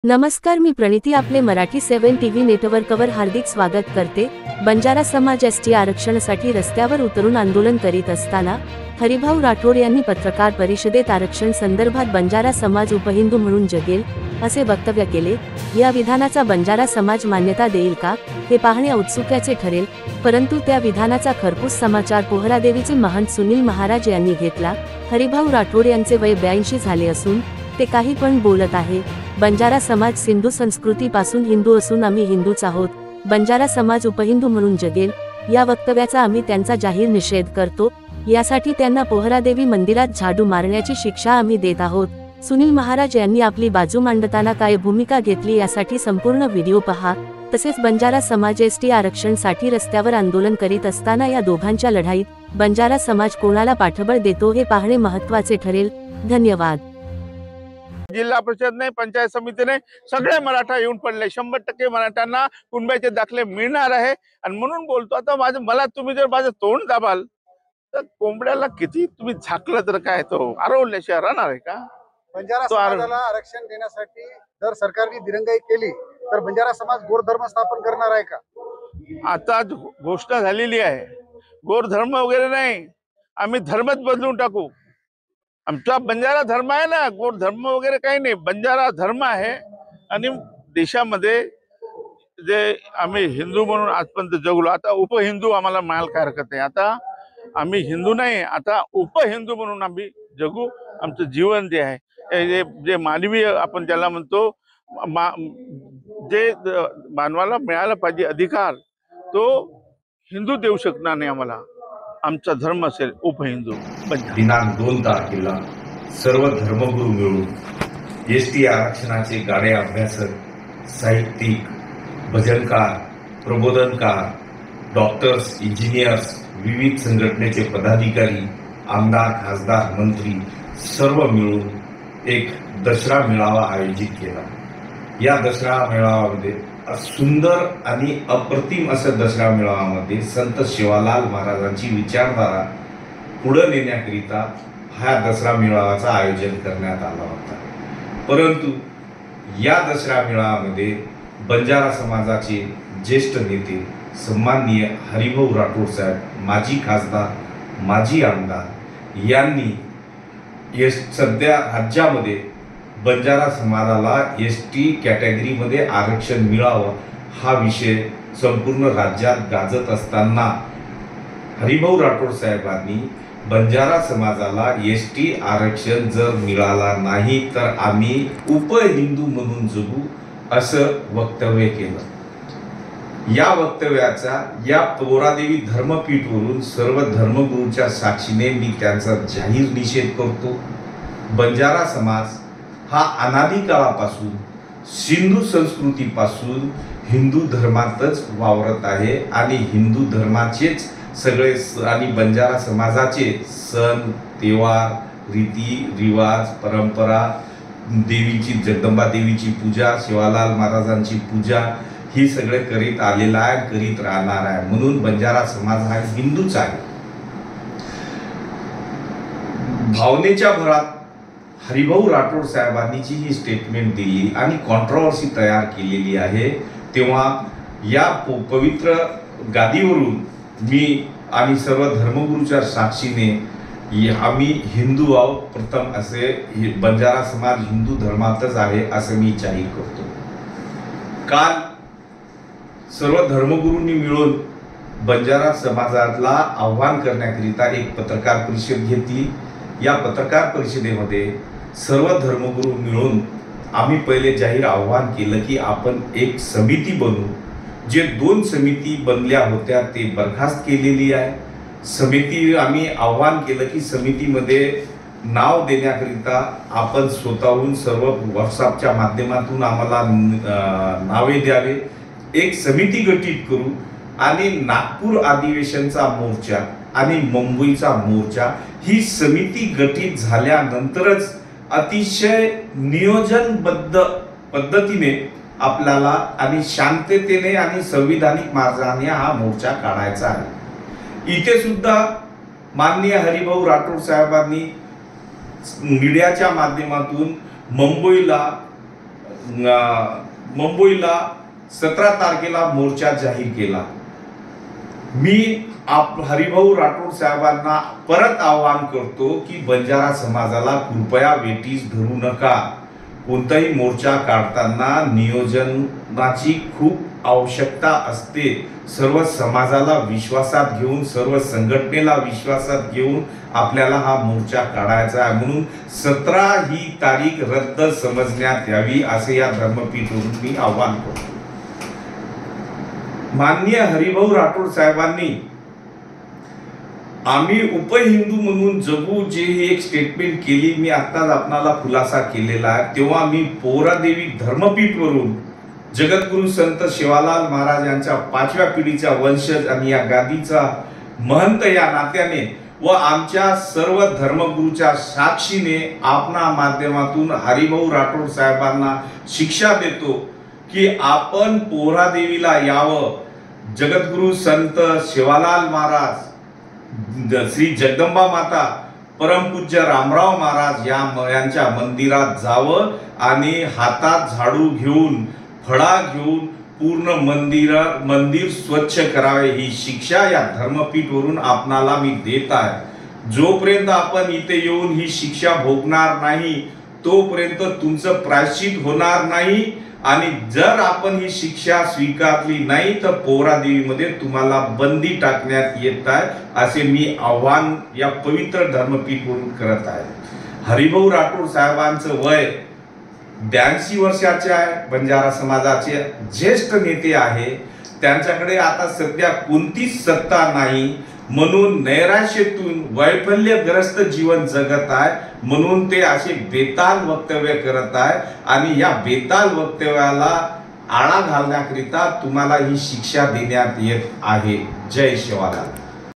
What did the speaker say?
नमस्कार, मी प्रणिती आपले मराठी 7 टीव्ही नेटवर्कवर हार्दिक स्वागत करते। बंजारा समाज एसटी आरक्षणासाठी रस्त्यावर उतरून आंदोलन करीत असताना हरिभाऊ राठोड यांनी पत्रकार परिषदेत आरक्षण संदर्भात बंजारा समाज उपहिंदू म्हणून जगेल असे वक्तव्य केले। या विधानाचा बंजारा समाज मान्यता देईल का हे पाहणे औत्सुक्याचे ठरेल, परंतु त्या विधानाचा खरपूस समाचार पोहरादेवीचे महंत सुनील महाराज यांनी घेतला। हरिभाऊ राठोड यांचे वय 82 झाले असून ते काही पण बोलत आहे। बंजारा समाज सिंधू संस्कृतीपासून हिंदू असून आम्ही हिंदूच आहोत। बंजारा समाज उपहिंदू म्हणून जगेल या वक्तव्याचा आम्ही त्यांचा जाहीर निषेध करतो। यासाठी त्यांना पोहरादेवी मंदिरात झाडू मारण्याची शिक्षा आम्ही देत आहोत। सुनील महाराज यांनी आपली बाजू मांडताना काय भूमिका घेतली यासाठी संपूर्ण व्हिडिओ पहा। तसेच बंजारा समाज एसटी आरक्षणासाठी रस्त्यावर आंदोलन करीत असताना या दोघांच्या लढाईत बंजारा समाज कोणाला पाठबळ देतो हे पाहणे महत्त्वाचे ठरेल। धन्यवाद। जिल्हा परिषद ने पंचायत समिती ने सगळे मराठा येऊन पडले। 100% मराठ्यांना कुणब्याचे दाखले मिळणार आहे आणि म्हणून बोलतो। आता मला तुम्ही जर माझं तोंड दाबाल तर कोंबड्याला किती तुम्ही झाकलं तर काय तो आरवल्याशिवाय राहणार आहे का? बंजारा समाजाला आरक्षण देण्यासाठी जर सरकारने दिरंगाई केली तर बंजारा समाज गोरधर्म स्थापन करणार आहे का? आता घोषणा झालेली आहे, गोरधर्म वगैरे नाही, आम्ही धर्मच बदलून टाकू। आमचा बंजारा धर्म आहे ना, गोर धर्म वगैरे काही नाही, बंजारा धर्म आहे। आणि देशामध्ये जे आम्ही हिंदू म्हणून आजपर्यंत जगलो, आता उपहिंदू आम्हाला मिळायला काय हरकत नाही। आता आम्ही हिंदू नाही, आता उपहिंदू म्हणून आम्ही जगू। आमचं जीवन जे आहे जे मानवीय आपण ज्याला म्हणतो जे मानवाला मिळायला पाहिजे अधिकार, तो हिंदू देऊ शकणार नाही आम्हाला। आमचा धर्म असेल उपहिंदू। दिनांक 2 तारखेला सर्व धर्मगुरू मिळून एसटी आरक्षणाचे गाडे अभ्यासक, साहित्यिक, भजनकार, प्रबोधनकार, डॉक्टर्स, इंजिनियर्स, विविध संघटनेचे पदाधिकारी, आमदार, खासदार, मंत्री सर्व मिळून एक दसरा मेळावा आयोजित केला। या दसरा मेळाव्यामध्ये सुंदर आणि अप्रतिम असं दसरा मेळाव्यामध्ये संत सेवालाल महाराजांची विचारधारा पुढे नेण्याकरिता हा दसरा मेळाव्याचं आयोजन करण्यात आला होता। परंतु या दसरा मेळाव्यामध्ये बंजारा समाजाचे ज्येष्ठ नेते सन्माननीय हरिभाऊ राठोड साहेब, माजी खासदार, माजी आमदार यांनी सध्या राज्यामध्ये बंजारा समाजाला एसटी कॅटेगरीमध्ये आरक्षण मिळावं हा विषय संपूर्ण राज्यात गाजत असताना हरिभाऊ राठोड साहेबांनी बंजारा समाजाला एसटी आरक्षण जर मिळाला नाही तर आम्ही उपहिंदू म्हणून जगू असं वक्तव्य केलं। या वक्तव्याचा या पोहरादेवी धर्मपीठवरून सर्व धर्मगुरूंच्या साक्षीने मी त्यांचा जाहीर निषेध करतो। बंजारा समाज हा अनादी काळापासून सिंधू संस्कृतीपासून हिंदू धर्मातच वावरत आहे आणि हिंदू धर्माचेच सगळे आणि बंजारा समाजाचे सण, त्योहार, रीती रिवाज, परंपरा, देवीची जगदंबा देवीची पूजा, सेवालाल महाराजांची पूजा ही सगळे करीत आलेला आहे, करीत राहणार आहे। म्हणून बंजारा समाज हा हिंदूच आहे। भावनेच्या भरात हरिभाऊ राठोड साहेबांनी जी ही स्टेटमेंट दिली आणि कॉन्ट्रोवर्सी तयार केलेली आहे, तेव्हा या पवित्र गादीवरून मी आणि सर्व धर्मगुरूच्या साक्षीने आम्ही हिंदू आहोत प्रथम असे बंजारा समाज हिंदू धर्मातच आहे असं मी जाहीर करतो। काल सर्व धर्मगुरूंनी मिळून बंजारा समाजाला आव्हान करण्याकरिता एक पत्रकार परिषद घेतली। या पत्रकार परिषदेमध्ये सर्व धर्मगुरू मिळून आम्ही पहिले जाहीर आव्हान केलं की आपण एक समिती बनवू। जे 2 समिती बनल्या होत्या ते बरखास्त केलेली आहे। समिती आम्ही आव्हान केलं की समितीमध्ये नाव देण्याकरिता आपण स्वतःहून सर्व व्हॉट्सअपच्या माध्यमातून आम्हाला नावे द्यावे। एक समिती गठीत करू आणि नागपूर अधिवेशनचा मोर्चा आणि मुंबईचा मोर्चा ही समिती गठीत झाल्यानंतरच अतिशय नियोजनबद्ध पद्धतीने आपल्याला आणि शांततेने आणि संविधानिक मार्गाने हा मोर्चा काढायचा आहे। इथे सुद्धा माननीय हरिभाऊ राठोड साहेबांनी मीडियाच्या माध्यमातून मुंबईला मुंबईला 17 तारखेला मोर्चा जाहीर केला. मी हरिभाऊ राठोड साहेबांना परत आवाहन करतो की बंजारा समाजाला कृपया वेठीस धरू नका. कोणताही मोर्चा काढताना नियोजनाची खूप आवश्यकता असते. सर्व समाजाला विश्वासात घेऊन, सर्व संघटनेला विश्वासात घेऊन आपल्याला हा मोर्चा काढायचा आहे. म्हणून 17 ही तारीख रद्द समजण्यात यावी असे या धर्मपीठावरून मी आवाहन करतो. माननीय हरिभाऊ राठोड साहेबांनी आम्ही उपहिंदू म्हणून जगू जे एक स्टेटमेंट केली, मी आत्ताच आपणाला खुलासा केलेला आहे. तेव्हा मी पोहरादेवी धर्मपीठवरून जगद्गुरु संत सेवालाल महाराज यांच्या 5व्या पिढीचा वंशज आणि या गादीचा महंत या नात्याने व आमच्या सर्व धर्मगुरूच्या साक्षीने आपणा माध्यमातून हरिभाऊ राठोड साहेबांना शिक्षा देतो की आपण पोहरादेवीला यावं. जगद्गुरु संत सेवालाल महाराज, श्री जगदंबा माता, परमपूज्य रामराव महाराज यांच्या मंदिरात जावं आणि हातात झाडू घेऊन, फळा घेऊन पूर्ण मंदिर स्वच्छ करावे. ही शिक्षा या धर्मपीठवरून आपणाला मी देत आहे. जोपर्यंत आपण इथे येऊन ही शिक्षा भोगणार नाही तोपर्यंत तुमचं प्रायश्चित होणार नाही. आणि जर आपण ही शिक्षा स्वीकारली नाही तर पोहरादेवीमध्ये तुम्हाला बंदी टाकण्यात येत आहे असे मी आव्हान या पवित्र धर्मपीठवरून करत आहे. हरिभाऊ राठोड साहेबांचं वय 82 वर्षाचे आहे. बंजारा समाजाचे ज्येष्ठ नेते आहे. त्यांच्याकडे आता सध्या कोणतीच सत्ता नाही. म्हणून नैराश्यातून वैफल्यग्रस्त जीवन जगत आहे. म्हणून ते असे बेताल वक्तव्य करत आहे आणि या बेताल वक्तव्याला आळा घालण्याकरिता तुम्हाला ही शिक्षा देण्यात येत आहे. जय शिवलाल.